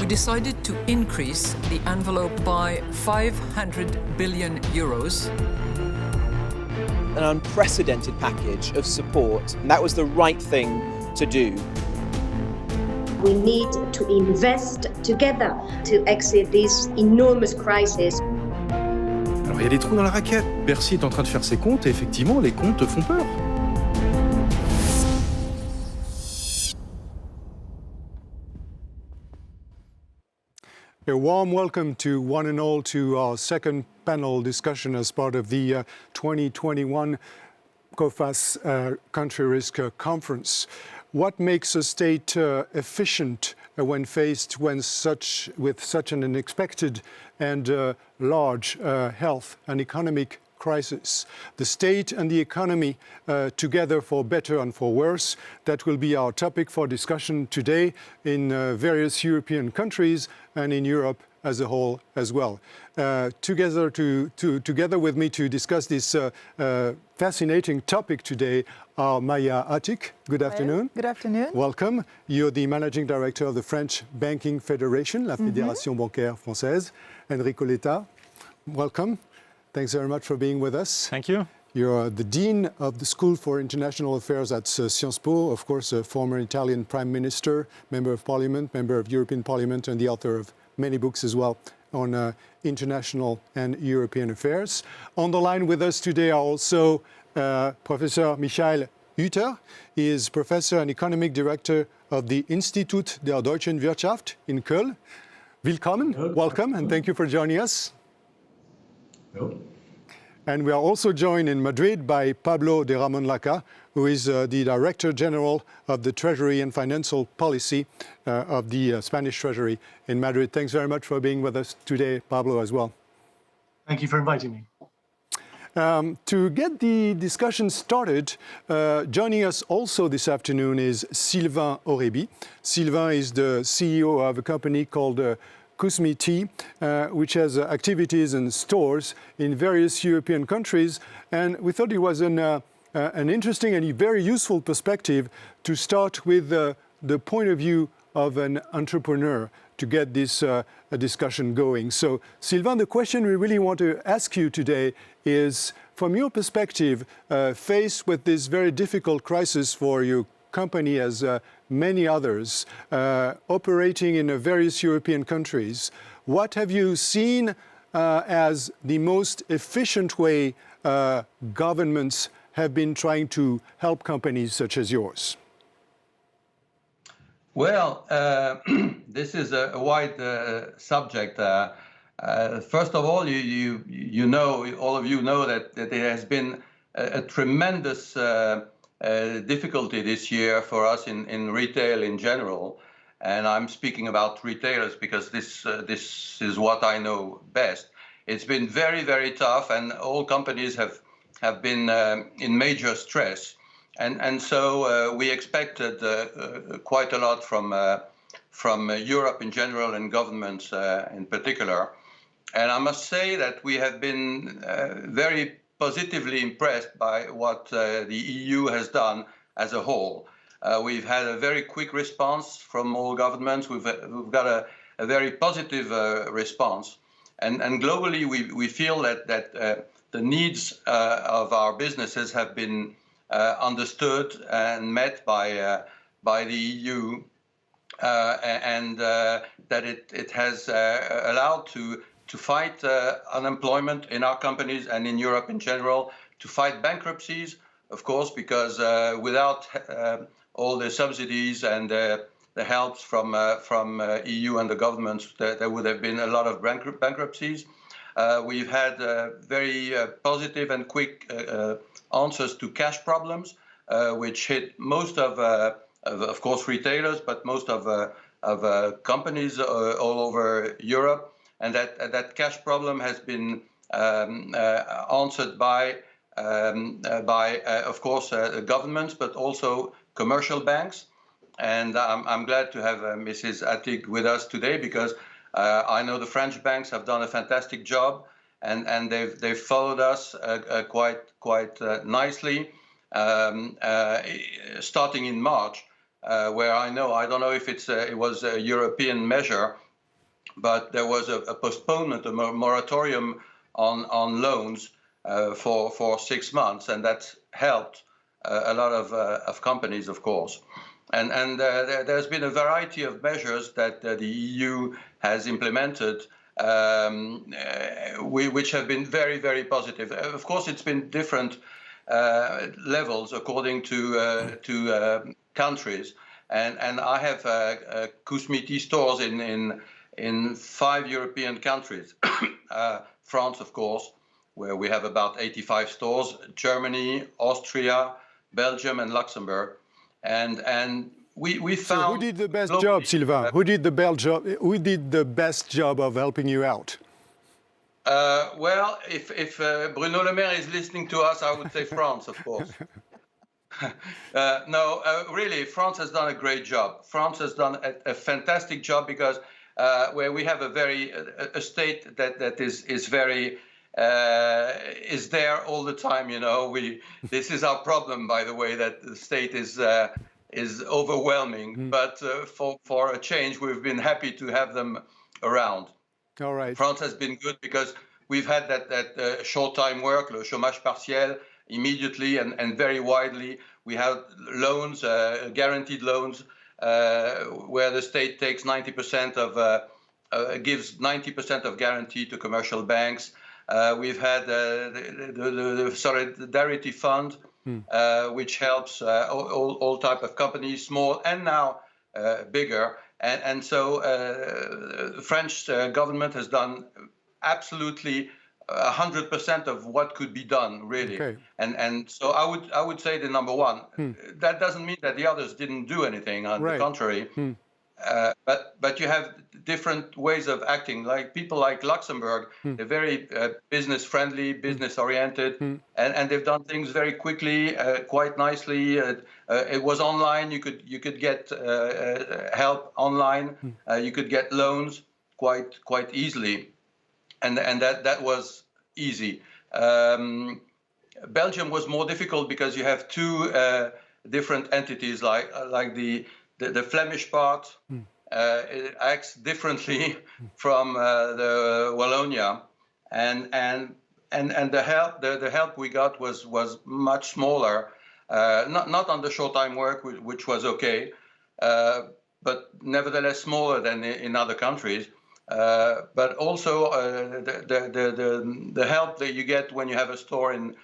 we decided to increase the envelope by 500 billion euros. An unprecedented package of support, and that was the right thing to do. We need to invest together to exit this enormous crisis. Alors il y a des trous dans la raquette. Bercy est en train de faire ses comptes et effectivement les comptes font peur. A warm welcome to one and all to our second panel discussion as part of the 2021 Coface Country Risk Conference. What makes a state efficient when faced with such an unexpected and large health and economic crisis? The state and the economy together for better and for worse. That will be our topic for discussion today in various European countries and in Europe as a whole as well. Together with me to discuss this fascinating topic today are Maya Atig. Good afternoon. Good afternoon. Welcome. You're the Managing Director of the French Banking Federation, la Fédération Bancaire Française. Enrico Letta, welcome. Thanks very much for being with us. Thank you. You're the Dean of the School for International Affairs at Sciences Po, of course, a former Italian Prime Minister, Member of Parliament, Member of European Parliament, and the author of many books as well on international and European affairs. On the line with us today are also Professor Michael Hüther. He is Professor and Economic Director of the Institut der Deutschen Wirtschaft in Köln. Willkommen, welcome, and thank you for joining us. And we are also joined in Madrid by Pablo de Ramon-Laca, who is the Director General of the Treasury and Financial Policy of the Spanish Treasury in Madrid. Thanks very much for being with us today, Pablo, as well. Thank you for inviting me. To get the discussion started, joining us also this afternoon is Sylvain Aurébi. Sylvain is the CEO of a company called Cosmi Tea, which has activities and stores in various European countries. And we thought it was an interesting and very useful perspective to start with the point of view of an entrepreneur to get this discussion going. So, Sylvain, the question we really want to ask you today is, from your perspective, faced with this very difficult crisis for your company as many others, operating in various European countries, what have you seen as the most efficient way governments have been trying to help companies such as yours? Well, this is a wide subject. First of all, you know, all of you know that there has been a tremendous difficulty this year for us in retail in general, and I'm speaking about retailers because this is what I know best. It's been very, very tough, and all companies have been in major stress. And so we expected quite a lot from Europe in general and governments in particular. And I must say that we have been very positively impressed by what the EU has done as a whole. We've had a very quick response from all governments. We've got a very positive response. And globally, we feel that the needs of our businesses have been understood and met by the EU, and that it has allowed to fight unemployment in our companies and in Europe in general, to fight bankruptcies, of course, because without all the subsidies and the helps from EU and the governments, there would have been a lot of bankruptcies. We've had very positive and quick answers to cash problems, which hit most of course, retailers, but most of companies all over Europe. And that cash problem has been answered by of course, governments, but also commercial banks. And I'm glad to have Mrs. Atig with us today, because I know the French banks have done a fantastic job, and they've followed us quite nicely, starting in March, where I don't know if it was a European measure, but there was a postponement, a moratorium on loans for 6 months, and that helped a lot of companies, of course. And there's been a variety of measures that the EU has implemented, which have been very, very positive. Of course, it's been different levels according to countries. And I have Kousmiti stores in 5 European countries. France, of course, where we have about 85 stores, Germany, Austria, Belgium, and Luxembourg. And we found... So who did the best job, Sylvain? Who did the best job of helping you out? Well, if Bruno Le Maire is listening to us, I would say France, of course. No, really, France has done a great job. France has done a fantastic job because where we have a state that is very is there all the time. You know, this is our problem, by the way, that the state is overwhelming. But for a change, we've been happy to have them around. All right. France has been good because we've had that short-time work, le chômage partiel, immediately and very widely. We have loans, guaranteed loans, where the state takes 90% gives 90% of guarantee to commercial banks. We've had the Solidarity Fund, which helps all type of companies, small and now bigger. And so the French government has done absolutely 100% of what could be done, really. Okay. And so I would say the number one. That doesn't mean that the others didn't do anything. On the contrary. But you have different ways of acting. Like people like Luxembourg, they're very business friendly, business oriented, and they've done things very quickly, quite nicely. It was online. You could get help online. You could get loans quite easily, and that was easy. Belgium was more difficult because you have 2 different entities, like the Flemish part. It acts differently from the Wallonia, and the help we got was much smaller, not on the short time work, which was okay, but nevertheless smaller than in other countries. But also the help that you get when you have a store in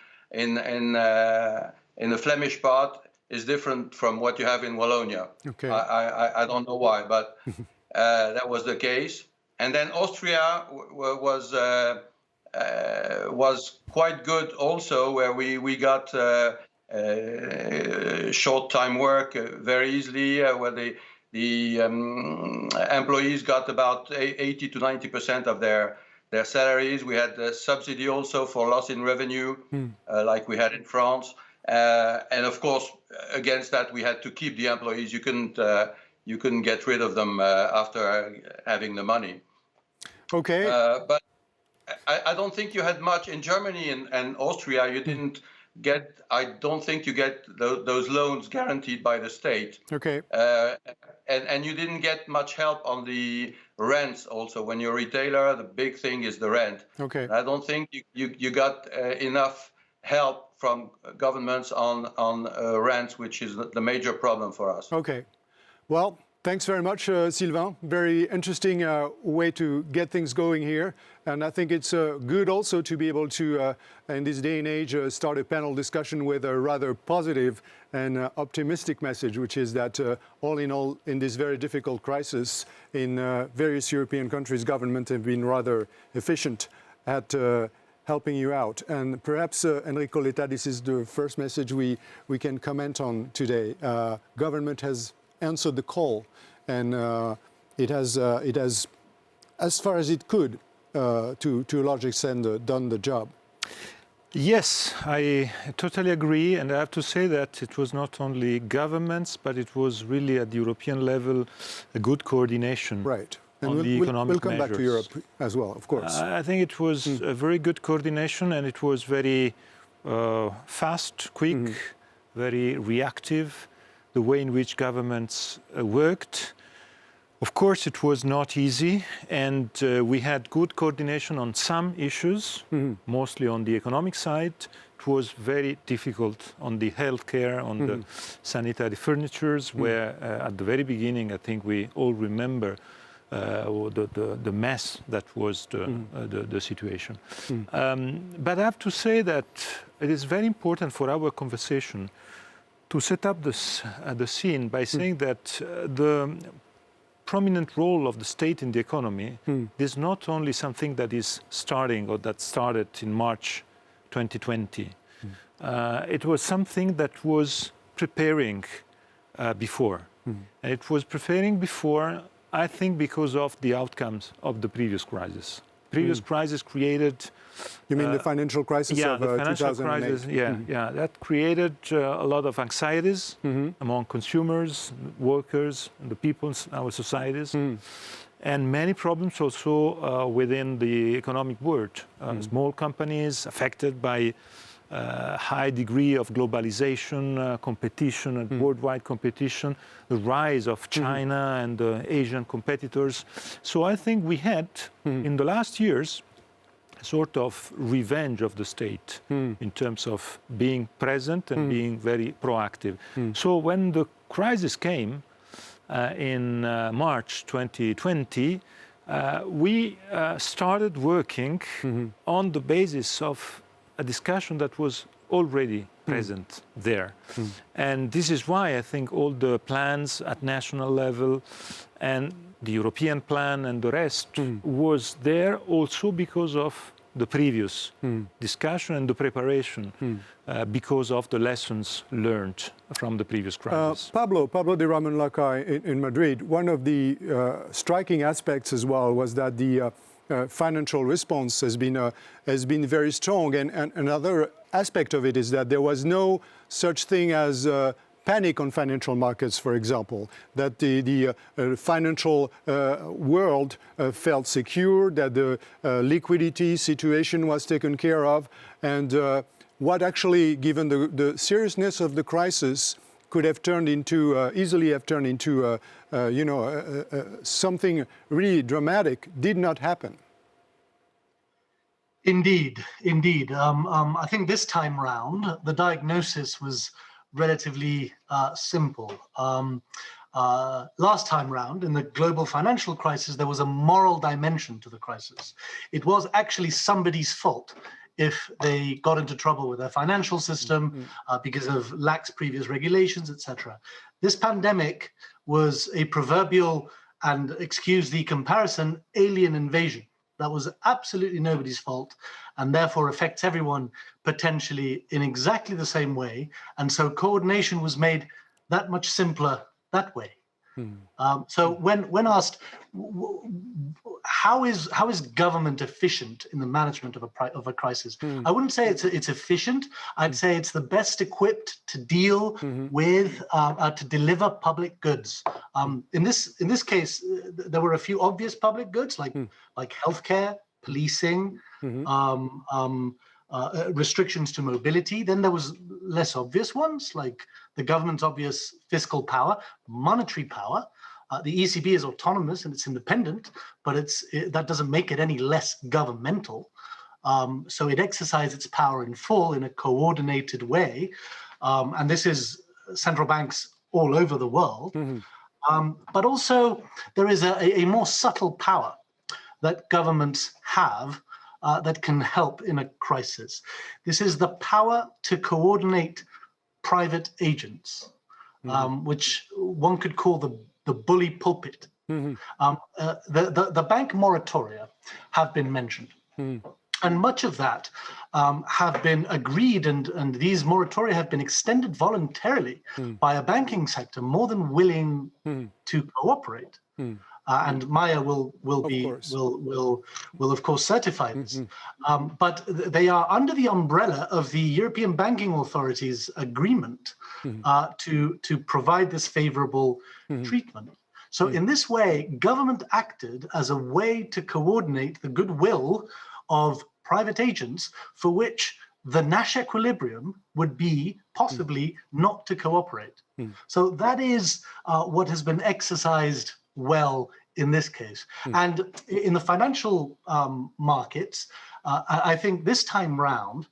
the Flemish part is different from what you have in Wallonia. Okay. I don't know why, but that was the case. And then Austria was quite good also, where we got short time work very easily, where the employees got about 80 to 90% of their salaries. We had the subsidy also for loss in revenue, like we had in France. And of course, against that, we had to keep the employees. You couldn't get rid of them after having the money. Okay. But I don't think you had much in Germany and Austria. You didn't get. I don't think you get those loans guaranteed by the state. Okay. And you didn't get much help on the rents. Also, when you're a retailer, the big thing is the rent. Okay. I don't think you got enough help from governments on rents, which is the major problem for us. Okay. Well, thanks very much, Sylvain. Very interesting way to get things going here. And I think it's good also to be able to, in this day and age, start a panel discussion with a rather positive and optimistic message, which is that all in all, in this very difficult crisis, in various European countries, governments have been rather efficient at helping you out. And perhaps, Enrico, Letta, this is the first message we can comment on today. Government has answered the call, and it has, as far as it could, to a large extent, done the job. Yes, I totally agree, and I have to say that it was not only governments, but it was really at the European level a good coordination. Right. And we'll come back to Europe as well, of course. I think it was a very good coordination, and it was very fast, quick, very reactive, the way in which governments worked. Of course, it was not easy, and we had good coordination on some issues, mostly on the economic side. It was very difficult on the healthcare, on the sanitary furnitures, where at the very beginning, I think we all remember the mess that was the situation. But I have to say that it is very important for our conversation to set up the scene by saying that the prominent role of the state in the economy is not only something that is starting or that started in March 2020. It was something that was preparing before. And it was preparing before, I think, because of the outcomes of the previous crisis. Previous crisis created... You mean the financial crisis of the financial 2008? Crisis, that created a lot of anxieties among consumers, workers, and the people in our societies, and many problems also within the economic world. Small companies affected by high degree of globalization, competition, and worldwide competition, the rise of China and Asian competitors. So I think we had, in the last years, a sort of revenge of the state in terms of being present and being very proactive. So when the crisis came in March 2020, we started working on the basis of a discussion that was already present there. And this is why I think all the plans at national level and the European plan and the rest was there also because of the previous discussion and the preparation because of the lessons learned from the previous crisis. Pablo de Ramon-Laca in Madrid, one of the striking aspects as well was that the financial response has been very strong, and another aspect of it is that there was no such thing as panic on financial markets, for example, that the financial world felt secure, that the liquidity situation was taken care of, and what actually, given the seriousness of the crisis, could have turned into, easily have turned into, something really dramatic, did not happen. Indeed. I think this time round, the diagnosis was relatively simple. Last time round, in the global financial crisis, there was a moral dimension to the crisis. It was actually somebody's fault if they got into trouble with their financial system because of lax previous regulations, etc. This pandemic was a proverbial, and excuse the comparison, alien invasion. That was absolutely nobody's fault, and therefore affects everyone potentially in exactly the same way. And so coordination was made that much simpler that way. So when asked, how is government efficient in the management of a crisis? I wouldn't say it's efficient. I'd say it's the best equipped to deal with, to deliver public goods. In this case, there were a few obvious public goods like healthcare, policing, restrictions to mobility. Then there was less obvious ones like the government's obvious fiscal power, monetary power. The ECB is autonomous and it's independent, but that doesn't make it any less governmental. So it exercises its power in full in a coordinated way. And this is central banks all over the world. But also there is a more subtle power that governments have that can help in a crisis. This is the power to coordinate private agents, which one could call the bully pulpit. The bank moratoria have been mentioned. And much of that have been agreed, and these moratoria have been extended voluntarily by a banking sector more than willing to cooperate. And Maya will of course certify this. But they are under the umbrella of the European Banking Authority's agreement to provide this favorable treatment. So in this way, government acted as a way to coordinate the goodwill of private agents for which the Nash equilibrium would be possibly not to cooperate. So that is what has been exercised well in this case. And in the financial markets, I think this time round,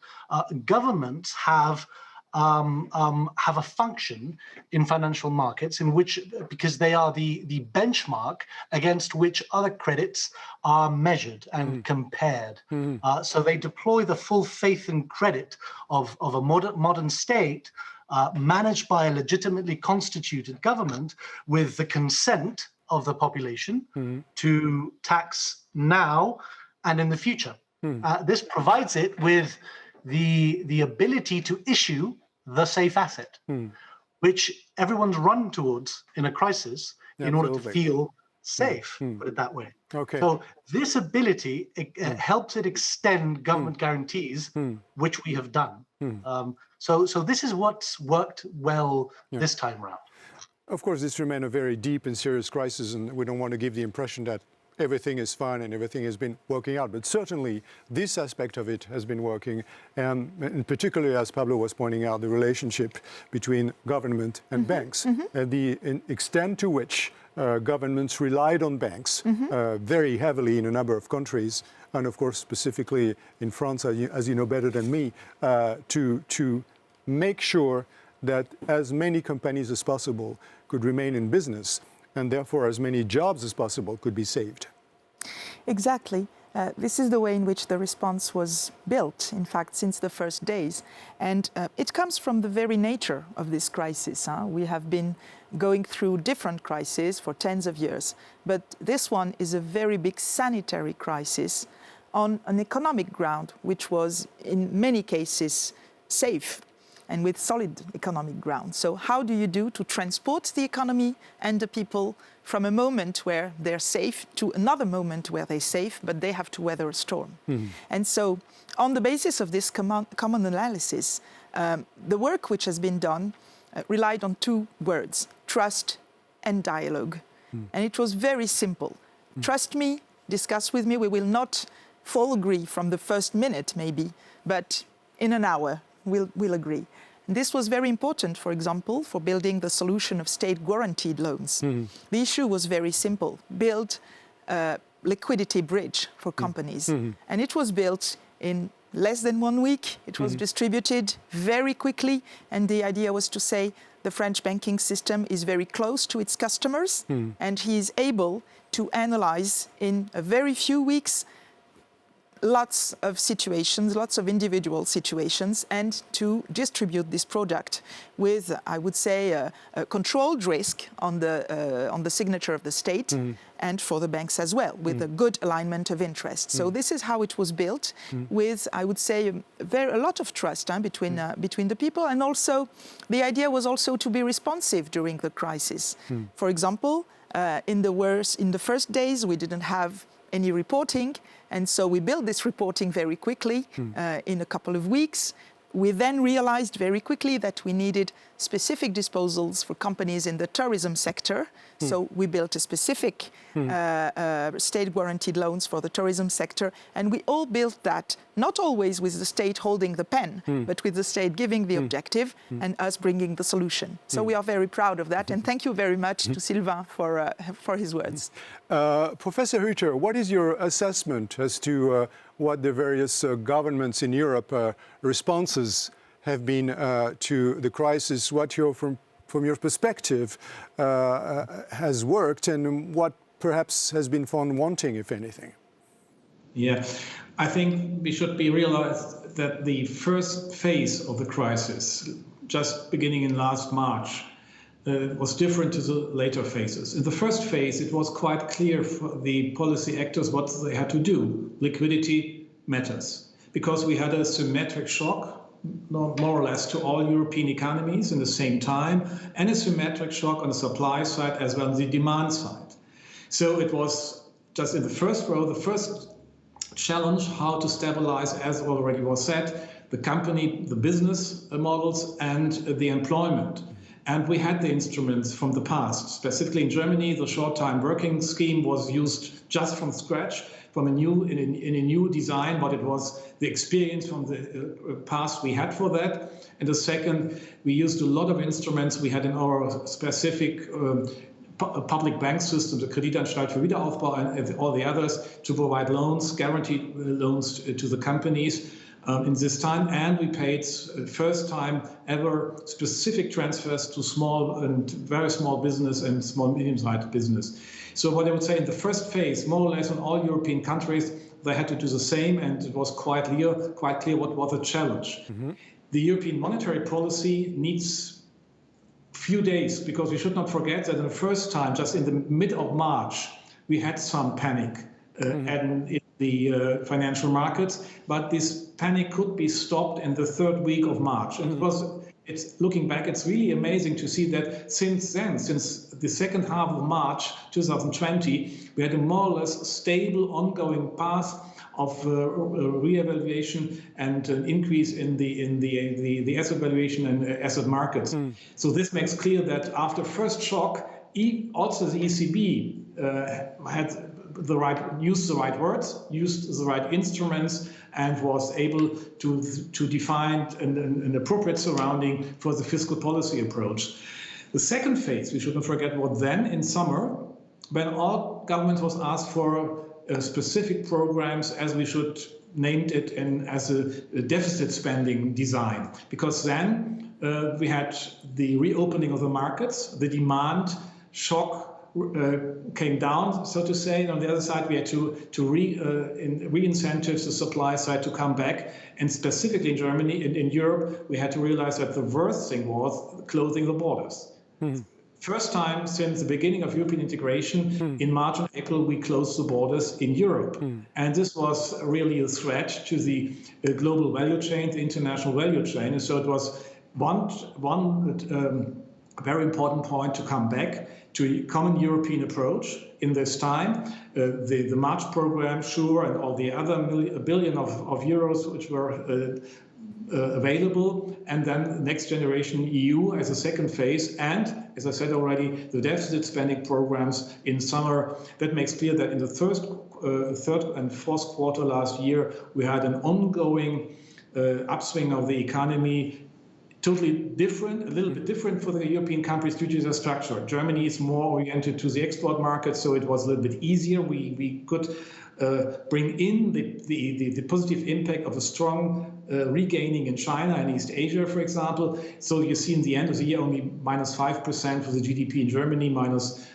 governments have a function in financial markets in which, because they are the benchmark against which other credits are measured and compared. So they deploy the full faith and credit of a modern state managed by a legitimately constituted government with the consent of the population to tax now and in the future. This provides it with the ability to issue the safe asset, which everyone's run towards in a crisis in order to feel safe, put it that way. Okay. So this ability helps it extend government guarantees, which we have done. So this is what's worked well this time round. Of course, this remains a very deep and serious crisis, and we don't want to give the impression that everything is fine and everything has been working out. But certainly, this aspect of it has been working, and particularly, as Pablo was pointing out, the relationship between government and banks, and the extent to which governments relied on banks very heavily in a number of countries, and of course, specifically in France, as you know better than me, to make sure that as many companies as possible could remain in business, and therefore as many jobs as possible could be saved. Exactly. This is the way in which the response was built, in fact, since the first days. And it comes from the very nature of this crisis. We have been going through different crises for tens of years, but this one is a very big sanitary crisis on an economic ground, which was in many cases safe and with solid economic ground. So how do you do to transport the economy and the people from a moment where they're safe to another moment where they're safe, but they have to weather a storm? And so on the basis of this common analysis, the work which has been done relied on two words, trust and dialogue. And it was very simple. Trust me, discuss with me, we will not full agree from the first minute maybe, but in an hour we'll agree. And this was very important, for example, for building the solution of state-guaranteed loans. The issue was very simple, build a liquidity bridge for companies. And it was built in less than 1 week. It was distributed very quickly. And the idea was to say the French banking system is very close to its customers, and he is able to analyze in a very few weeks lots of situations, lots of individual situations, and to distribute this product with, I would say, a controlled risk on the signature of the state, and for the banks as well, with a good alignment of interest. So this is how it was built, with, I would say, a lot of trust between the people, and also the idea was also to be responsive during the crisis. For example, in the first days, we didn't have any reporting, and so we built this reporting very quickly in a couple of weeks. We then realized very quickly that we needed specific disposals for companies in the tourism sector. So we built a specific state-guaranteed loans for the tourism sector. And we all built that, not always with the state holding the pen, but with the state giving the objective and us bringing the solution. So we are very proud of that. And thank you very much to Sylvain for his words. Professor Hüther, what is your assessment as to what the various governments in Europe responses have been to the crisis? What from your perspective has worked, and what perhaps has been found wanting, if anything? Yeah, I think we should be realized that the first phase of the crisis, just beginning in last March, was different to the later phases. In the first phase, it was quite clear for the policy actors what they had to do. Liquidity matters, because we had a symmetric shock, more or less, to all European economies in the same time, and a symmetric shock on the supply side as well as the demand side. So it was just in the first row, the first challenge, how to stabilize, as already was said, the company, the business models, and the employment. And we had the instruments from the past. Specifically in Germany, the short-time working scheme was used just from scratch, from in a new design, but it was the experience from the past we had for that. And the second, we used a lot of instruments we had in our specific public bank system, the Kreditanstalt für Wiederaufbau and all the others, to provide loans, guaranteed loans to the companies in this time. And we paid, first time ever, specific transfers to small and very small business and small medium-sized business. So what I would say, in the first phase, more or less in all European countries, they had to do the same, and it was quite clear what was the challenge. Mm-hmm. The European monetary policy needs few days, because we should not forget that in the first time, just in the mid of March, we had some panic in the financial markets, but this panic could be stopped in the third week of March. And it's looking back, it's really amazing to see that since then, since the second half of March 2020, we had a more or less stable, ongoing path of re-evaluation and an increase in the asset valuation and asset markets. So this makes clear that after first shock, also the ECB used the right words, used the right instruments, and was able to define an appropriate surrounding for the fiscal policy approach. The second phase, we shouldn't forget, was then in summer, when all governments was asked for specific programs, as we should named it as a deficit spending design, because then we had the reopening of the markets, the demand shock came down, so to say, and on the other side we had to re-incentive the supply side to come back, and specifically in Germany, in Europe, we had to realize that the worst thing was closing the borders. First time since the beginning of European integration, in March and April, we closed the borders in Europe. And this was really a threat to the global value chain, the international value chain. And so it was one very important point to come back to a common European approach in this time. The March program, sure, and all the other $1 billion of euros which were available, and then next generation EU as a second phase, and as I said already, the deficit spending programs in summer. That makes clear that in the third and fourth quarter last year, we had an ongoing upswing of the economy, totally different, a little bit different for the European countries due to their structure. Germany is more oriented to the export market, so it was a little bit easier. We could bring in the positive impact of a strong regaining in China and East Asia, for example. So you see in the end of the year only -5% for the GDP in Germany, minus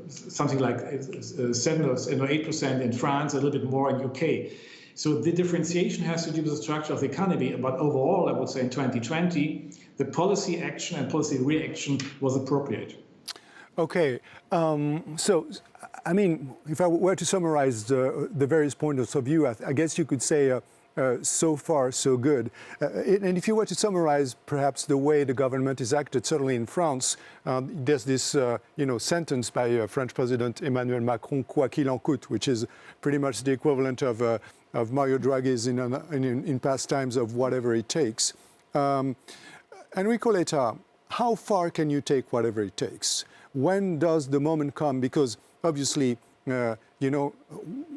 something like 7 or 8% in France, a little bit more in UK. So the differentiation has to do with the structure of the economy. But overall, I would say in 2020, the policy action and policy reaction was appropriate. Okay. So, I mean, if I were to summarize the various points of view, I guess you could say so far, so good. And if you were to summarize perhaps the way the government is acted, certainly in France, there's this sentence by French President Emmanuel Macron, quoi qu'il en coûte, which is pretty much the equivalent of Mario Draghi's in past times of whatever it takes. Enrico, Letta, how far can you take whatever it takes? When does the moment come? Because obviously,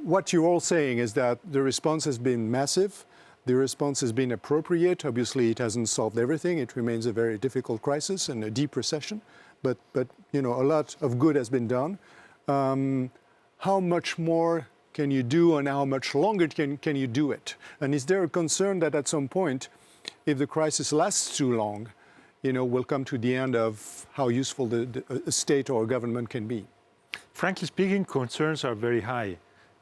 what you're all saying is that the response has been massive. The response has been appropriate. Obviously, it hasn't solved everything. It remains a very difficult crisis and a deep recession. But a lot of good has been done. How much more can you do, and how much longer can you do it? And is there a concern that at some point, if the crisis lasts too long, we'll come to the end of how useful a state or a government can be? Frankly speaking, concerns are very high.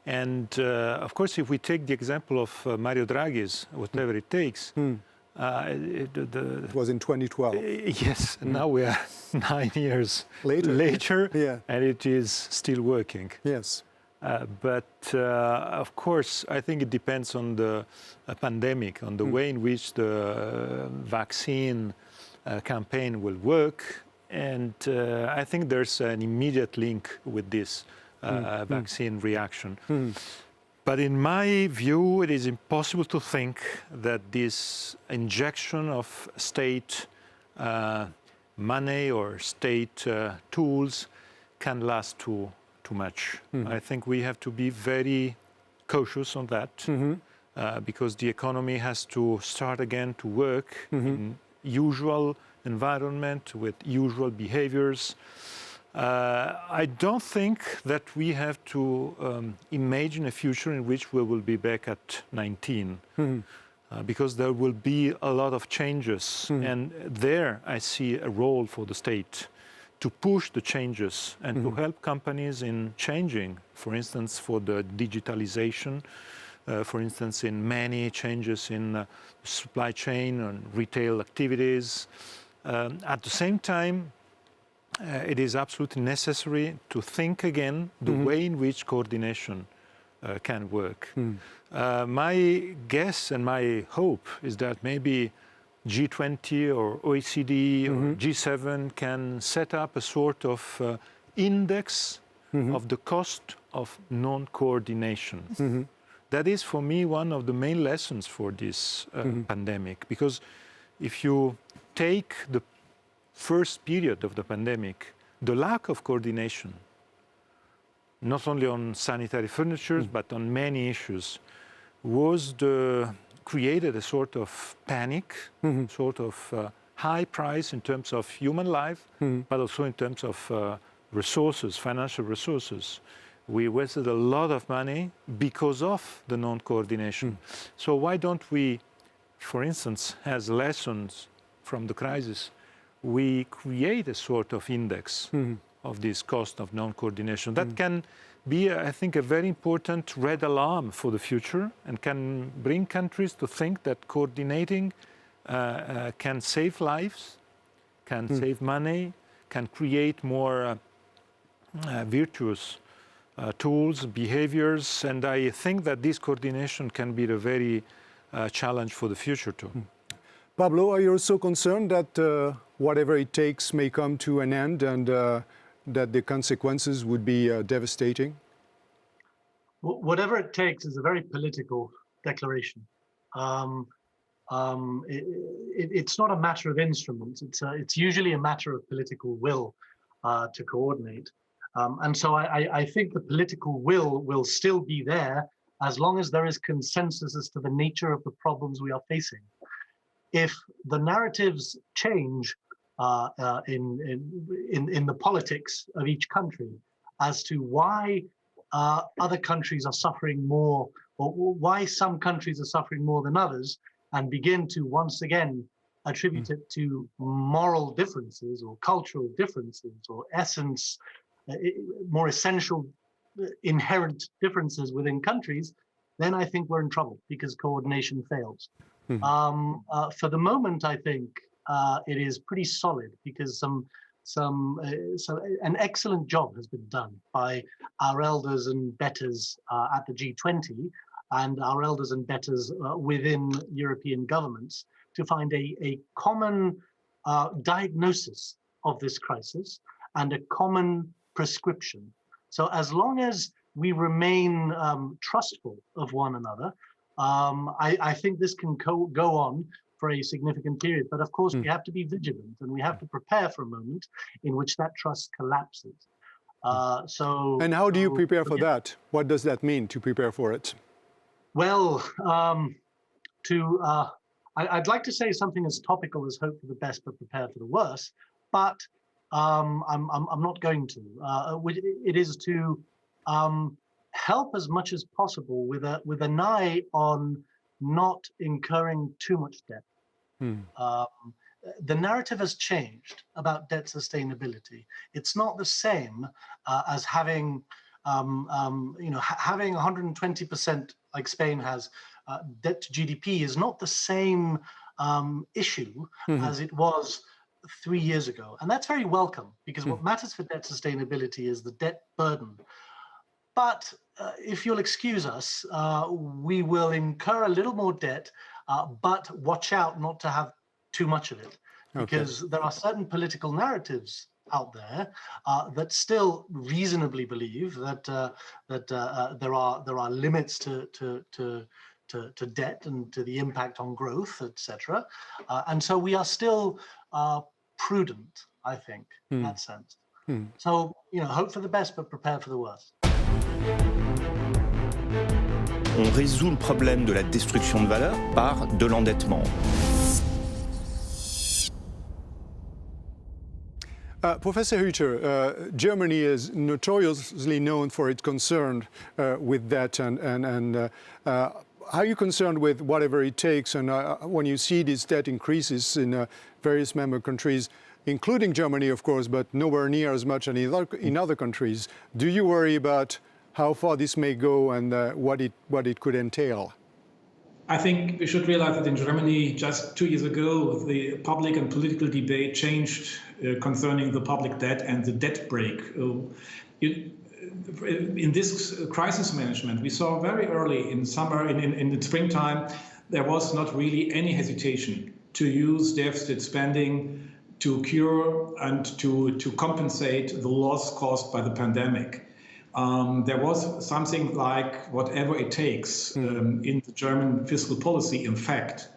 And of course, if we take the example of Mario Draghi's, whatever it takes. It was in 2012. Yes, and now we are 9 years later yeah. And it is still working. Yes. But of course, I think it depends on the pandemic, on the way in which the vaccine campaign will work. And I think there's an immediate link with this vaccine reaction. But in my view, it is impossible to think that this injection of state money or state tools can last too much. I think we have to be very cautious on that because the economy has to start again to work in usual environment with usual behaviors. I don't think that we have to imagine a future in which we will be back at 19, because there will be a lot of changes. And there I see a role for the state to push the changes and to help companies in changing, for instance, for the digitalization, for instance, in many changes in supply chain and retail activities. At the same time, it is absolutely necessary to think again the way in which coordination can work. My guess and my hope is that maybe G20 or OECD or G7 can set up a sort of index of the cost of non-coordination. That is, for me, one of the main lessons for this pandemic, because if you take the first period of the pandemic, the lack of coordination, not only on sanitary furniture, but on many issues, created a sort of panic, sort of high price in terms of human life, but also in terms of resources, financial resources. We wasted a lot of money because of the non-coordination. So why don't we, for instance, as lessons from the crisis, we create a sort of index of this cost of non-coordination. That can be, I think, a very important red alarm for the future and can bring countries to think that coordinating can save lives, can save money, can create more virtuous tools, behaviors, and I think that this coordination can be the very challenge for the future too. Pablo, are you also concerned that whatever it takes may come to an end and that the consequences would be devastating? Whatever it takes is a very political declaration. It's not a matter of instruments. It's usually a matter of political will to coordinate. And so I think the political will still be there as long as there is consensus as to the nature of the problems we are facing. If the narratives change in the politics of each country as to why other countries are suffering more, or why some countries are suffering more than others, and begin to once again attribute it to moral differences or cultural differences or essence, more essential inherent differences within countries, then I think we're in trouble because coordination fails. For the moment, I think it is pretty solid because an excellent job has been done by our elders and betters at the G20 and our elders and betters within European governments to find a common diagnosis of this crisis and a common prescription. So as long as we remain trustful of one another, I think this can go on for a significant period. But of course, we have to be vigilant and we have to prepare for a moment in which that trust collapses. And how do you prepare for that? What does that mean to prepare for it? Well, I'd like to say something as topical as hope for the best but prepare for the worst, but I'm not going to. It is to help as much as possible with an eye on not incurring too much debt. The narrative has changed about debt sustainability. It's not the same as having having 120% like Spain has debt to GDP is not the same issue as it was 3 years ago. And that's very welcome because what matters for debt sustainability is the debt burden. But if you'll excuse us, we will incur a little more debt, but watch out not to have too much of it, because there are certain political narratives out there that still reasonably believe that there are limits to debt and to the impact on growth, etc. And so we are still prudent, I think, in that sense. So, hope for the best, but prepare for the worst. On résout le problème de la destruction de valeur par de l'endettement. Professor Hüther, Germany is notoriously known for its concern with debt, and are you concerned with whatever it takes? And when you see these debt increases in various member countries, including Germany, of course, but nowhere near as much as in other countries, do you worry about how far this may go and what it could entail? I think we should realize that in Germany, just 2 years ago, the public and political debate changed concerning the public debt and the debt brake. In this crisis management, we saw very early in summer, in the springtime, there was not really any hesitation to use deficit spending to cure and to compensate the loss caused by the pandemic. There was something like whatever it takes in the German fiscal policy, in fact.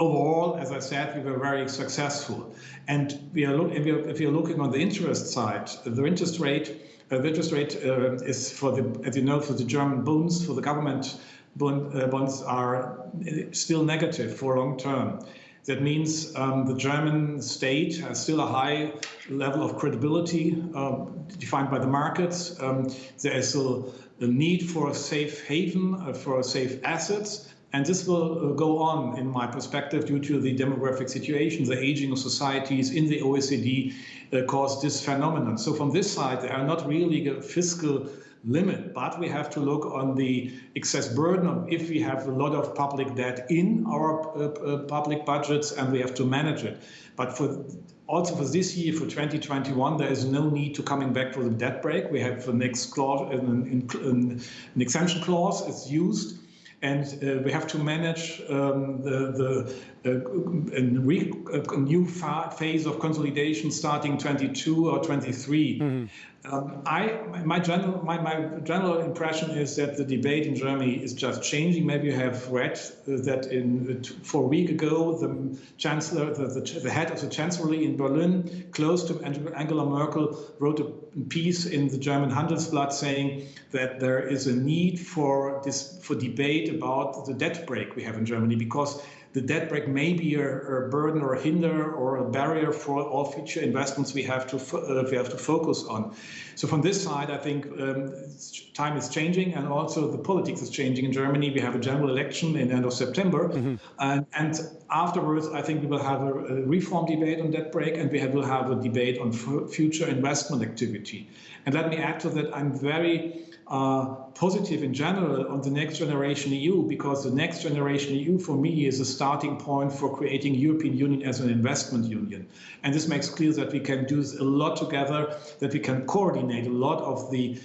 Overall, as I said, we were very successful. And if you're looking on the interest side, the interest rate is for the, as you know, for the German bonds, for the government bonds are still negative for long term. That means the German state has still a high level of credibility defined by the markets. There is a need for a safe haven, for safe assets. And this will go on, in my perspective, due to the demographic situation. The aging of societies in the OECD caused this phenomenon. So from this side, there are not really a fiscal limit, but we have to look on the excess burden of if we have a lot of public debt in our public budgets, and we have to manage it. But also for this year, for 2021, there is no need to coming back for the debt brake. We have the next clause, an exemption clause is used. And we have to manage a new phase of consolidation starting 22 or 23. Mm-hmm. My general impression is that the debate in Germany is just changing. Maybe you have read that 4 weeks ago, the chancellor, the head of the chancellery in Berlin, close to Angela Merkel, wrote a piece in the German Handelsblatt saying that there is a need for debate about the debt brake we have in Germany, because the debt brake may be a burden or a hinder or a barrier for all future investments we have to focus on. So from this side, I think time is changing, and also the politics is changing in Germany. We have a general election in the end of September, mm-hmm. and afterwards, I think we will have a reform debate on debt brake, and we will have a debate on future investment activity. And let me add to that, I'm very positive in general on the Next Generation EU, because the Next Generation EU for me is a starting point for creating European Union as an investment union. And this makes clear that we can do a lot together, that we can coordinate a lot of the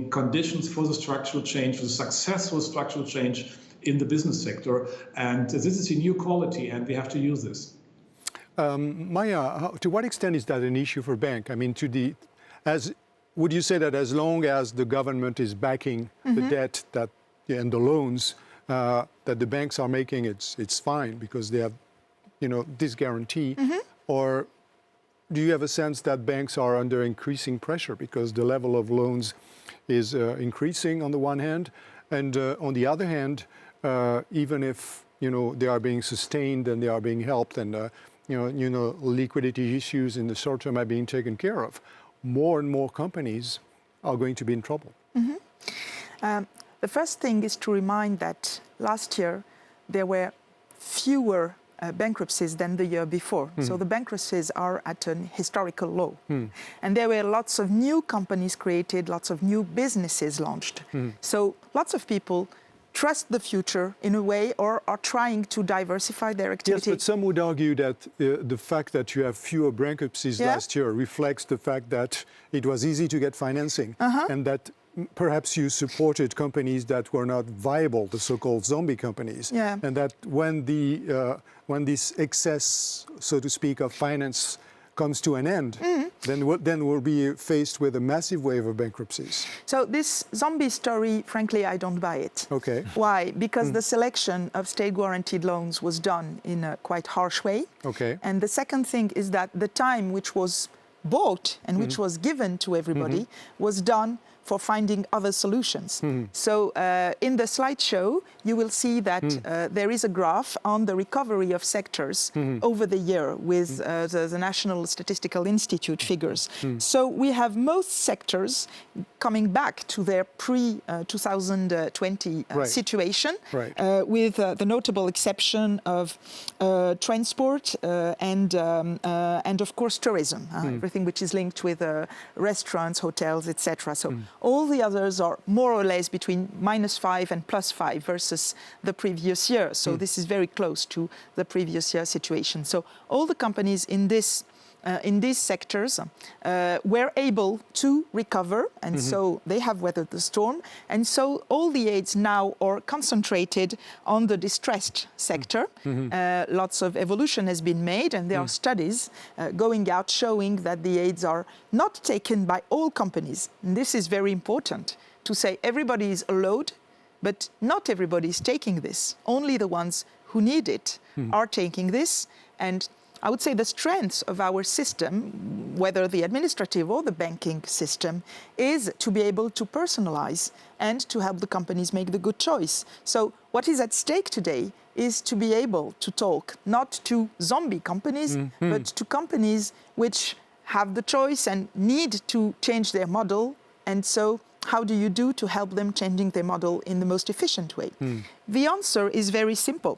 conditions for the structural change, for the successful structural change in the business sector. And this is a new quality, and we have to use this. Maya, to what extent is that an issue for banks? I mean, would you say that as long as the government is backing mm-hmm. the debt and the loans that the banks are making, it's fine because they have, this guarantee? Mm-hmm. Or do you have a sense that banks are under increasing pressure because the level of loans is increasing on the one hand, and on the other hand, even if they are being sustained and they are being helped, and liquidity issues in the short term are being taken care of, more and more companies are going to be in trouble. Mm-hmm. The first thing is to remind that last year there were fewer bankruptcies than the year before. Mm. So the bankruptcies are at an historical low. Mm. And there were lots of new companies created, lots of new businesses launched. Mm. So lots of people trust the future in a way, or are trying to diversify their activity. Yes, but some would argue that the fact that you have fewer bankruptcies last year reflects the fact that it was easy to get financing, uh-huh. and that perhaps you supported companies that were not viable, the so-called zombie companies, and that when this excess, so to speak, of finance comes to an end, mm-hmm. then we'll be faced with a massive wave of bankruptcies. So this zombie story, frankly, I don't buy it. Okay. Why? Because the selection of state-guaranteed loans was done in a quite harsh way. Okay. And the second thing is that the time which was bought and which was given to everybody was done for finding other solutions. So in the slideshow, you will see that there is a graph on the recovery of sectors over the year with the National Statistical Institute figures. So we have most sectors coming back to their pre-2020 situation, with the notable exception of transport and of course tourism, everything which is linked with restaurants, hotels, etc. So all the others are more or less between -5 and +5 versus the previous year. So this is very close to the previous year situation. So all the companies in these sectors were able to recover, and so they have weathered the storm. And so all the aids now are concentrated on the distressed sector. Lots of evolution has been made, and there are studies going out showing that the aids are not taken by all companies. And this is very important to say everybody is allowed, but not everybody is taking this. Only the ones who need it are taking this. And I would say the strength of our system, whether the administrative or the banking system, is to be able to personalize and to help the companies make the good choice. So what is at stake today is to be able to talk not to zombie companies, but to companies which have the choice and need to change their model. And so how do you do to help them changing their model in the most efficient way? The answer is very simple.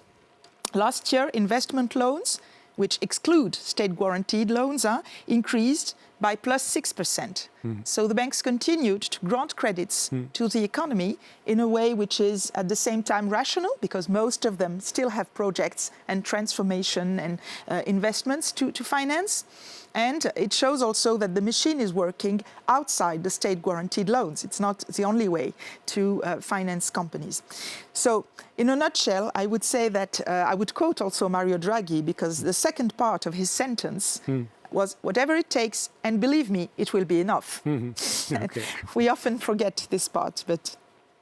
Last year, investment loans, which exclude state-guaranteed loans, increased by +6%. So the banks continued to grant credits to the economy in a way which is at the same time rational, because most of them still have projects and transformation and investments to finance. And it shows also that the machine is working outside the state-guaranteed loans. It's not the only way to finance companies. So in a nutshell, I would say that I would quote also Mario Draghi, because the second part of his sentence was, whatever it takes, and believe me, it will be enough. We often forget this part, but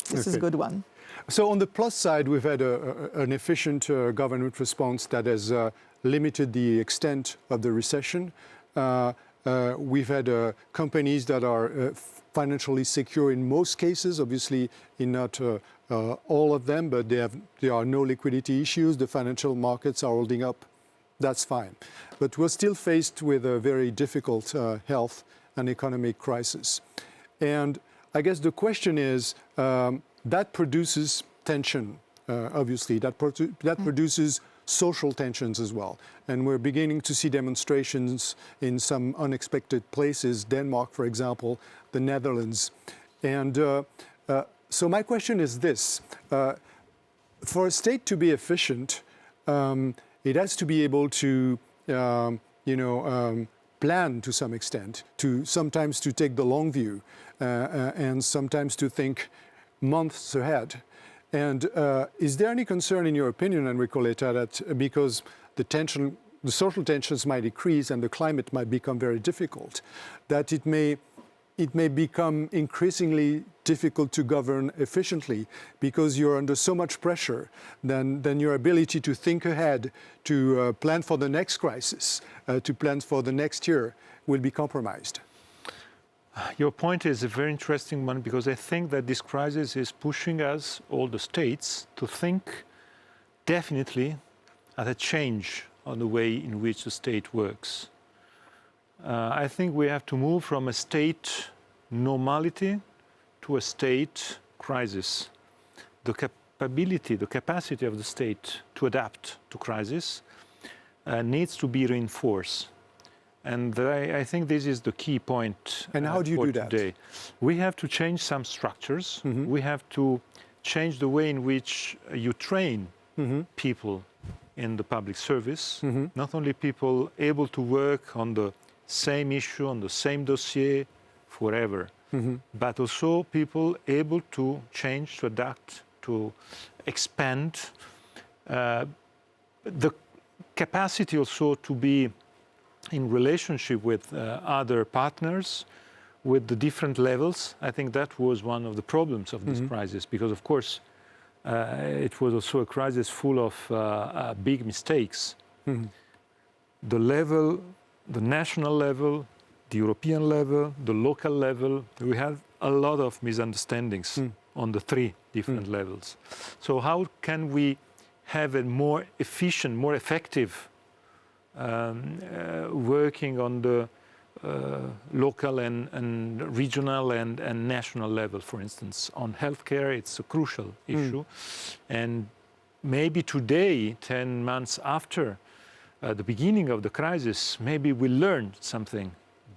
this is a good one. So on the plus side, we've had an efficient government response that has limited the extent of the recession. We've had companies that are financially secure in most cases, obviously in not all of them, but there are no liquidity issues. The financial markets are holding up. That's fine. But we're still faced with a very difficult health and economic crisis. And I guess the question is, that produces tension, obviously. That produces social tensions as well. And we're beginning to see demonstrations in some unexpected places, Denmark, for example, the Netherlands. And so my question is this. For a state to be efficient, it has to be able to, plan to some extent, sometimes to take the long view, and sometimes to think months ahead. And is there any concern, in your opinion, Enrico, Letta, that because the social tensions might decrease and the climate might become very difficult, that it may become increasingly difficult to govern efficiently because you're under so much pressure, then your ability to think ahead, to plan for the next crisis, to plan for the next year will be compromised? Your point is a very interesting one, because I think that this crisis is pushing us, all the states, to think definitely at a change on the way in which the state works. I think we have to move from a state normality to a state crisis. The capacity of the state to adapt to crisis needs to be reinforced. And I think this is the key point. And how do you do that? Today. We have to change some structures. We have to change the way in which you train people in the public service. Not only people able to work on the same issue, on the same dossier forever, but also people able to change, to adapt, to expand. The capacity also to be in relationship with other partners, with the different levels. I think that was one of the problems of this crisis, because of course it was also a crisis full of big mistakes. The level, the national level, the European level, the local level, we have a lot of misunderstandings on the three different levels. So how can we have a more efficient, more effective working on the local and regional and national level, for instance? On healthcare, it's a crucial issue. And maybe today, 10 months after the beginning of the crisis, maybe we learned something,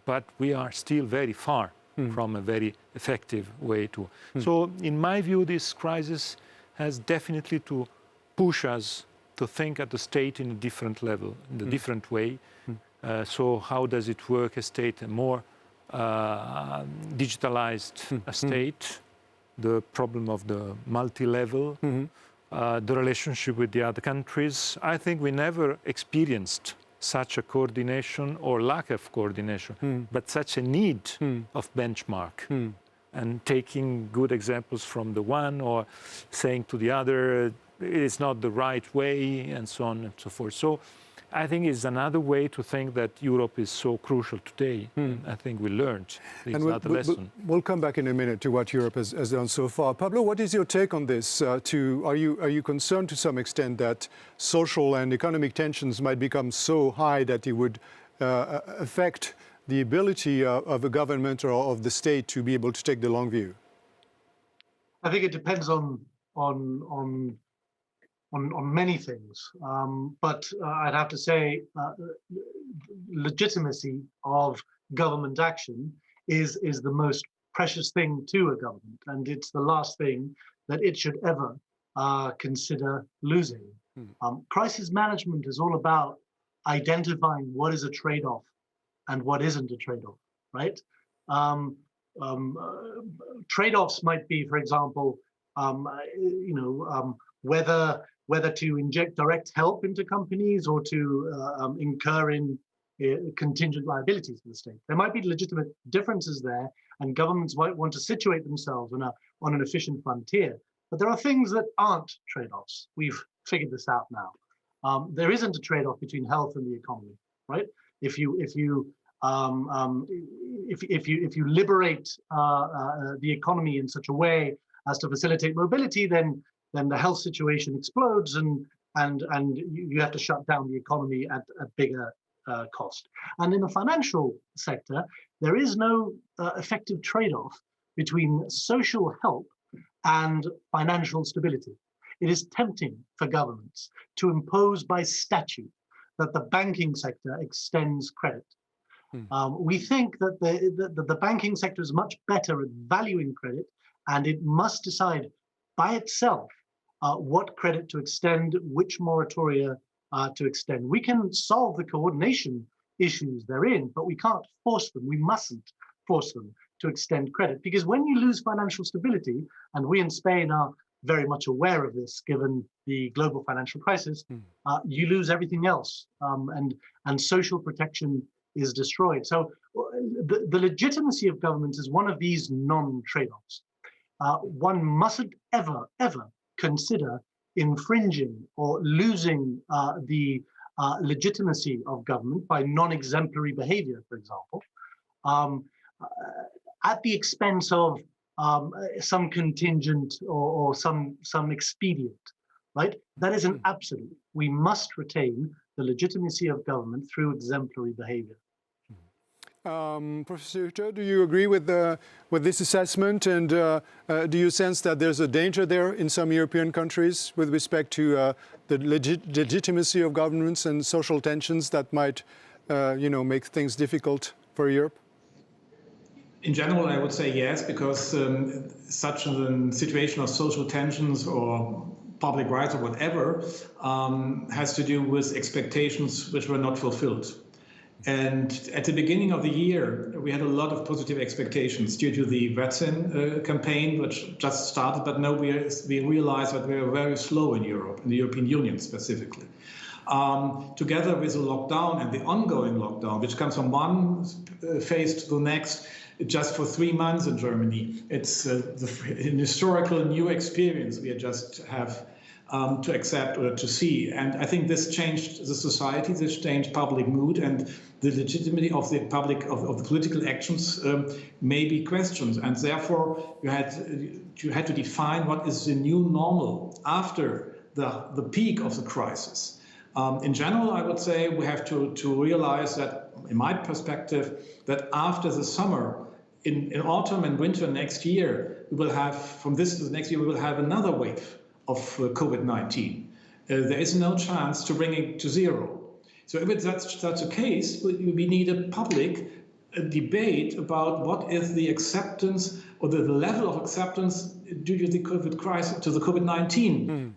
but we are still very far from a very effective way to. So in my view, this crisis has definitely to push us to think at the state in a different level, in a different way. So how does it work, a state, a more digitalized state, the problem of the multi-level, the relationship with the other countries. I think we never experienced such a coordination or lack of coordination, but such a need of benchmark and taking good examples from the one or saying to the other, it is not the right way, and so on and so forth. So I think it's another way to think that Europe is so crucial today. I think we learned the lesson. We'll come back in a minute to what Europe has done so far. Pablo, what is your take on this? Are you concerned to some extent that social and economic tensions might become so high that it would affect the ability of a government or of the state to be able to take the long view? I think it depends on many things, but I'd have to say legitimacy of government action is the most precious thing to a government, and it's the last thing that it should ever consider losing. Crisis management is all about identifying what is a trade-off and what isn't a trade-off, right? Trade-offs might be, for example, whether to inject direct help into companies or to incur in contingent liabilities for the state. There might be legitimate differences there, and governments might want to situate themselves on an efficient frontier. But there are things that aren't trade-offs. We've figured this out now. There isn't a trade-off between health and the economy, right? If you liberate the economy in such a way as to facilitate mobility, then the health situation explodes, and you have to shut down the economy at a bigger cost. And in the financial sector, there is no effective trade-off between social help and financial stability. It is tempting for governments to impose by statute that the banking sector extends credit. We think that the banking sector is much better at valuing credit, and it must decide by itself what credit to extend, which moratoria to extend. We can solve the coordination issues therein, but we can't force them. We mustn't force them to extend credit, because when you lose financial stability, and we in Spain are very much aware of this given the global financial crisis, you lose everything else, and social protection is destroyed. So the legitimacy of government is one of these non-trade-offs. One mustn't ever consider infringing or losing the legitimacy of government by non-exemplary behavior, for example, at the expense of some contingent or some expedient, right? That is an absolute. We must retain the legitimacy of government through exemplary behavior. Professor Hüther, do you agree with this assessment, and do you sense that there's a danger there in some European countries with respect to the legitimacy of governments and social tensions that might, make things difficult for Europe? In general, I would say yes, because such a situation of social tensions or public rights or whatever has to do with expectations which were not fulfilled. And at the beginning of the year, we had a lot of positive expectations due to the vaccine campaign, which just started. But now we realized that we were very slow in Europe, in the European Union specifically. Together with the lockdown and the ongoing lockdown, which comes from one phase to the next, just for 3 months in Germany. It's an historical new experience we just have to accept or to see. And I think this changed the society, this changed public mood, and the legitimacy of the public, of the political actions may be questioned. And therefore, you had to define what is the new normal after the peak of the crisis. In general, I would say we have to realize that, in my perspective, that after the summer, in autumn and winter next year, we will have, from this to the next year, we will have another wave of COVID-19. There is no chance to bring it to zero. So if that's the case, we need a public debate about what is the acceptance or the level of acceptance due to the COVID crisis, to the COVID-19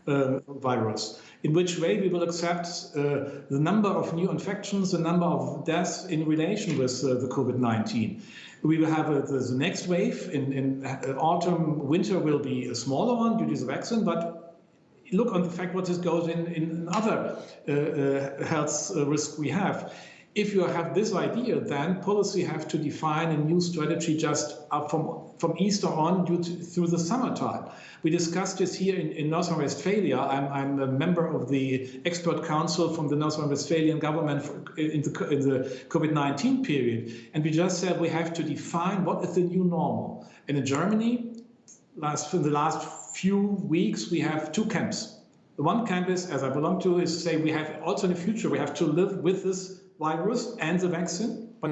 virus. In which way we will accept the number of new infections, the number of deaths in relation with the COVID-19. We will have the next wave in autumn, winter will be a smaller one due to the vaccine, but look on the fact what goes in other health risks we have. If you have this idea, then policy have to define a new strategy just up from Easter on through the summertime. We discussed this here in North Rhine-Westphalia. I'm a member of the expert council from the North Rhine-Westphalian government in the COVID-19 period. And we just said we have to define what is the new normal. And in Germany, in the last few weeks, we have two camps. The one camp is, as I belong to, is say we have also in the future, we have to live with this virus and the vaccine, but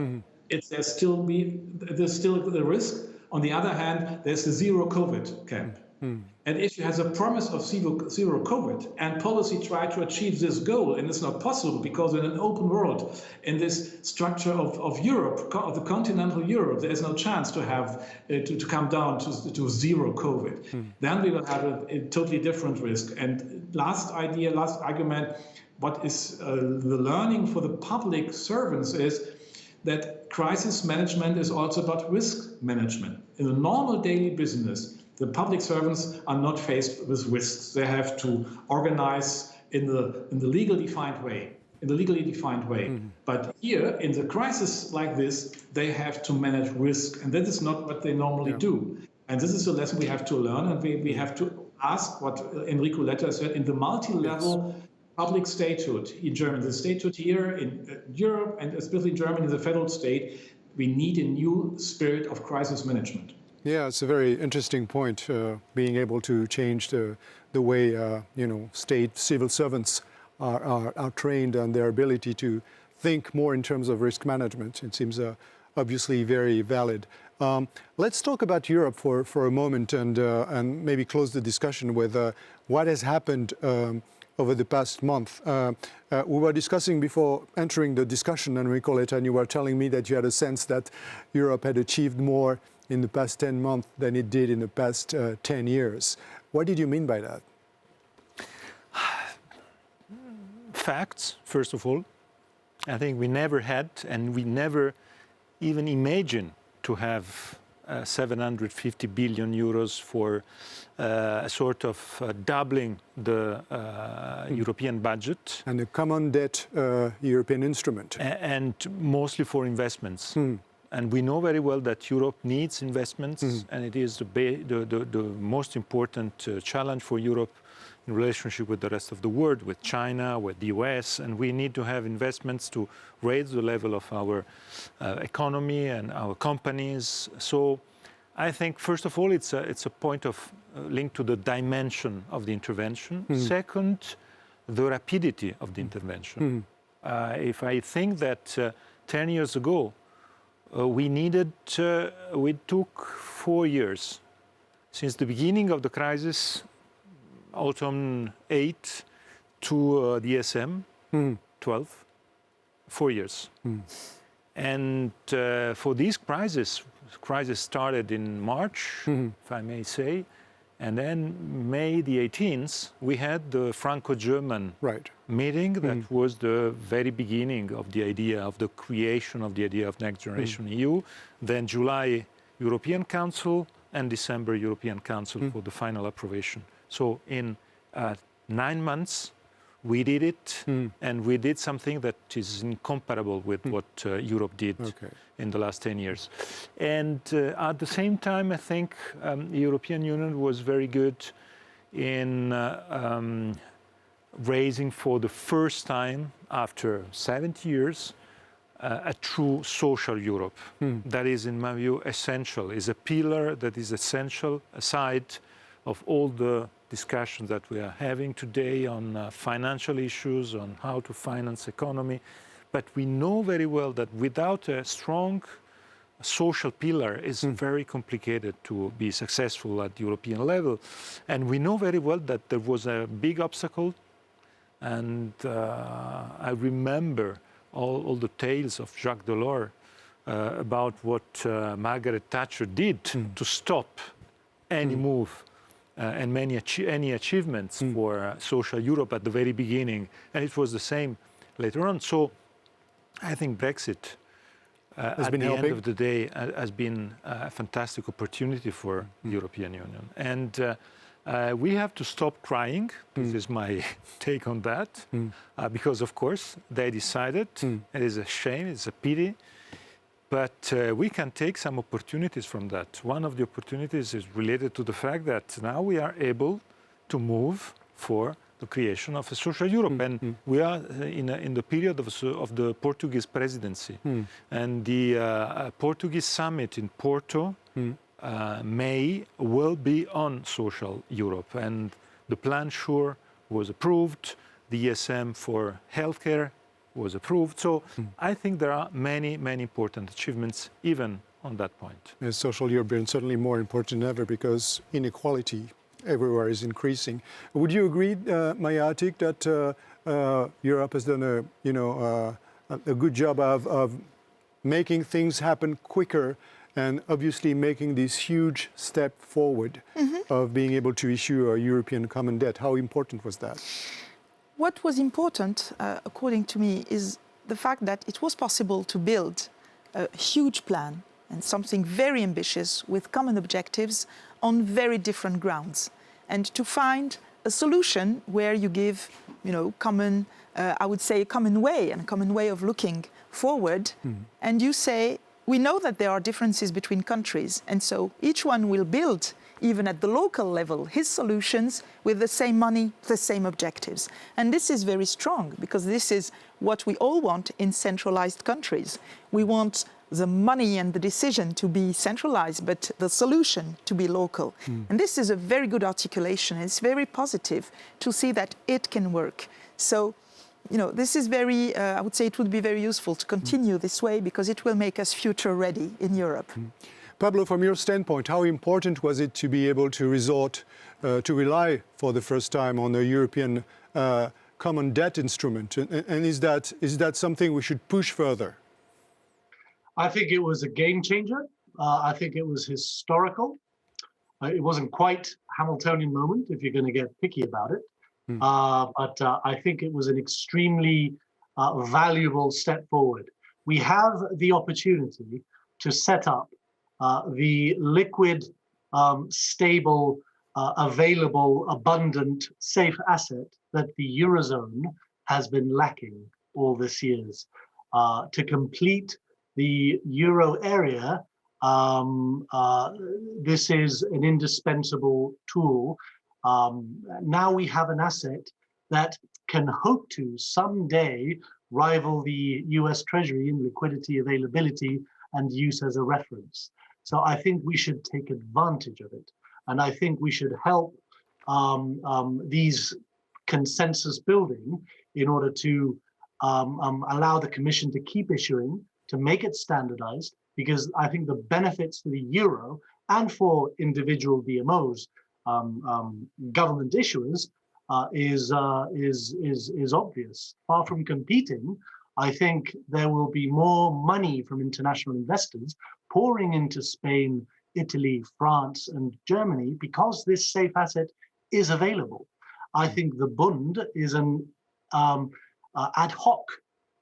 there's still the risk. On the other hand, there's the zero COVID camp. And if you have a promise of zero COVID and policy try to achieve this goal, and it's not possible because in an open world, in this structure of Europe, of the continental Europe, there is no chance to have to come down to zero COVID. Then we will have a totally different risk. And last argument, what is the learning for the public servants is that crisis management is also about risk management. In a normal daily business, the public servants are not faced with risks. They have to organize in the legally defined way. But here, in the crisis like this, they have to manage risk, and that is not what they normally do. And this is a lesson we have to learn, and we have to ask what Enrico Letta said in the multi-level public statehood in Germany, the statehood here in Europe, and especially in Germany, the federal state. We need a new spirit of crisis management. Yeah, it's a very interesting point, being able to change the way, state civil servants are trained and their ability to think more in terms of risk management. It seems obviously very valid. Let's talk about Europe for a moment and maybe close the discussion with what has happened over the past month. We were discussing before entering the discussion, Enrico Letta, and you were telling me that you had a sense that Europe had achieved more in the past 10 months than it did in the past 10 years. What did you mean by that? Facts, first of all. I think we never had, and we never even imagined to have 750 billion euros for a sort of doubling the European budget. And a common debt European instrument. And mostly for investments. And we know very well that Europe needs investments, and it is the most important challenge for Europe in relationship with the rest of the world, with China, with the US, and we need to have investments to raise the level of our economy and our companies. So I think, first of all, it's a point of link to the dimension of the intervention. Second, the rapidity of the intervention. If I think that 10 years ago, we took 4 years since the beginning of the crisis, autumn 8 to DSM 12, 4 years. And for this crisis started in March, if I may say, and then May the 18th, we had the Franco-German meeting that was the very beginning of the idea of the creation of the idea of Next Generation EU. Then July European Council and December European Council for the final approbation. So in 9 months, we did it, and we did something that is incomparable with what Europe did in the last 10 years. And at the same time, I think the European Union was very good in raising for the first time after 70 years a true social Europe. That is, in my view, essential, is a pillar that is essential aside of all the discussions that we are having today on financial issues, on how to finance economy. But we know very well that without a strong social pillar, it's very complicated to be successful at the European level. And we know very well that there was a big obstacle. And I remember all the tales of Jacques Delors about what Margaret Thatcher did to stop any move and any achievements for social Europe at the very beginning. And it was the same later on. So I think Brexit, at the end of the day, has been a fantastic opportunity for the European Union. And we have to stop crying. This is my take on that. Because, of course, they decided. It is a shame, it's a pity. But we can take some opportunities from that. One of the opportunities is related to the fact that now we are able to move for the creation of a social Europe. And we are in the period of the Portuguese presidency. And the Portuguese summit in Porto May will be on social Europe. And the plan, sure, was approved. The ESM for healthcare was approved. So I think there are many, many important achievements even on that point. Yes, social Europe is certainly more important than ever because inequality everywhere is increasing. Would you agree, Atig, that Europe has done a good job of making things happen quicker and obviously making this huge step forward of being able to issue a European common debt? How important was that? What was important, according to me, is the fact that it was possible to build a huge plan and something very ambitious with common objectives on very different grounds, and to find a solution where you give, common, I would say, a common way and a common way of looking forward. And you say, we know that there are differences between countries, and so each one will build, even at the local level, his solutions with the same money, the same objectives. And this is very strong, because this is what we all want in centralized countries. We want the money and the decision to be centralized, but the solution to be local. And this is a very good articulation. It's very positive to see that it can work. So, this is very, I would say it would be very useful to continue this way, because it will make us future ready in Europe. Pablo, from your standpoint, how important was it to be able to to rely for the first time on a European common debt instrument? And is that something we should push further? I think it was a game changer. I think it was historical. It wasn't quite Hamiltonian moment, if you're going to get picky about it. But I think it was an extremely valuable step forward. We have the opportunity to set up the liquid, stable, available, abundant, safe asset that the Eurozone has been lacking all these years. To complete the Euro area, this is an indispensable tool. Now we have an asset that can hope to someday rival the US Treasury in liquidity, availability, and use as a reference. So I think we should take advantage of it. And I think we should help these consensus building in order to allow the Commission to keep issuing, to make it standardized, because I think the benefits for the euro and for individual DMOs, government issuers, is obvious. Far from competing, I think there will be more money from international investors pouring into Spain, Italy, France, and Germany because this safe asset is available. I think the Bund is an ad hoc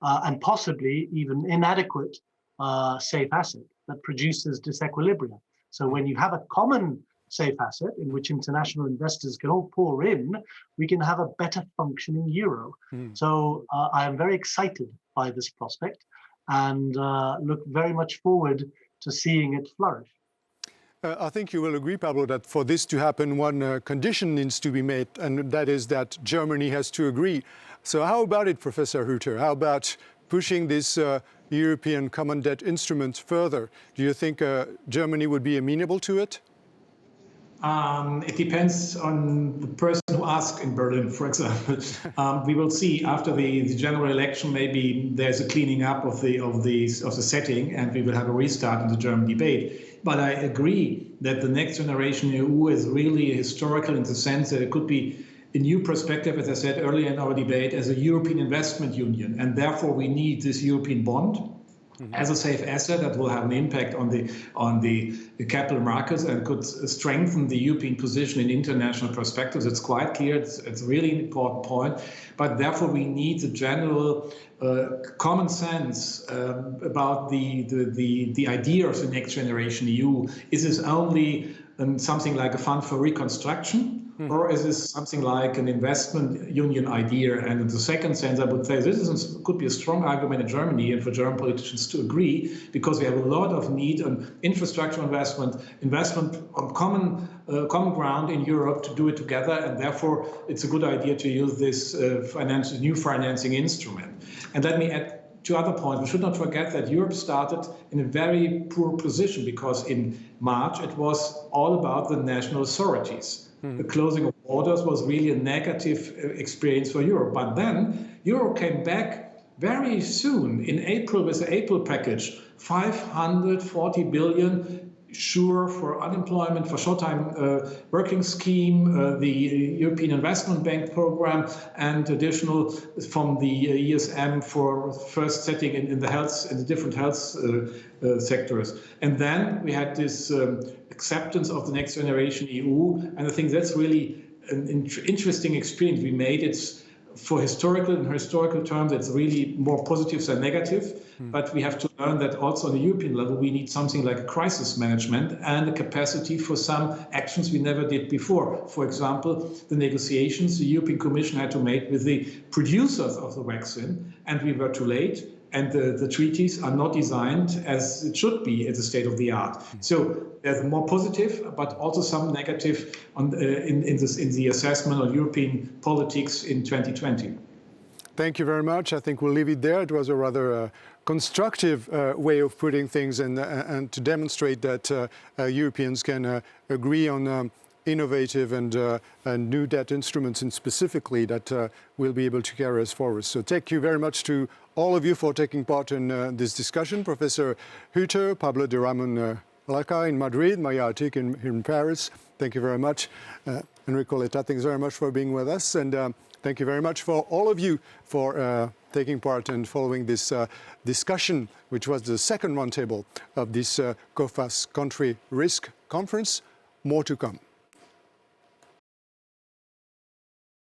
and possibly even inadequate safe asset that produces disequilibrium. So when you have a common safe asset in which international investors can all pour in, we can have a better functioning euro. So I am very excited by this prospect and look very much forward to seeing it flourish. I think you will agree, Pablo, that for this to happen, one condition needs to be met, and that is that Germany has to agree. So how about it, Professor Hüther? How about pushing this European common debt instrument further? Do you think Germany would be amenable to it? It depends on the person who asks in Berlin, for example. We will see after the general election. Maybe there's a cleaning up of the setting, and we will have a restart in the German debate. But I agree that the next generation EU is really historical in the sense that it could be a new perspective, as I said earlier in our debate, as a European investment union, and therefore we need this European bond. As a safe asset that will have an impact on the capital markets and could strengthen the European position in international perspectives. It's quite clear. It's a really important point. But therefore, we need a general common sense about the idea of the next generation EU. Is this only something like a fund for reconstruction? Or is this something like an investment union idea? And in the second sense, I would say this could be a strong argument in Germany and for German politicians to agree, because we have a lot of need on infrastructure investment on common ground in Europe to do it together. And therefore, it's a good idea to use this new financing instrument. And let me add two other points. We should not forget that Europe started in a very poor position, because in March, it was all about the national authorities. The closing of borders was really a negative experience for Europe. But then Europe came back very soon in April with the April package, 540 billion sure for unemployment, for short-time working scheme, the European Investment Bank program, and additional from the ESM for first setting in the different health sectors. And then we had this acceptance of the next generation EU, and I think that's really an interesting experience we made. It's in historical terms, it's really more positive than negative. But we have to learn that also on the European level, we need something like a crisis management and a capacity for some actions we never did before. For example, the negotiations the European Commission had to make with the producers of the vaccine, and we were too late. And the treaties are not designed as it should be as a state of the art. So there's more positive, but also some negative in the assessment of European politics in 2020. Thank you very much. I think we'll leave it there. It was a rather constructive way of putting things and to demonstrate that Europeans can agree on innovative and new debt instruments, and specifically that will be able to carry us forward. So thank you very much to all of you for taking part in this discussion. Professor Hüther, Pablo de Ramon-Laca in Madrid, Maria Atig in Paris. Thank you very much. Enrico, Letta, thanks very much for being with us. And thank you very much for all of you for taking part and following this discussion, which was the second roundtable of this Coface Country Risk Conference. More to come.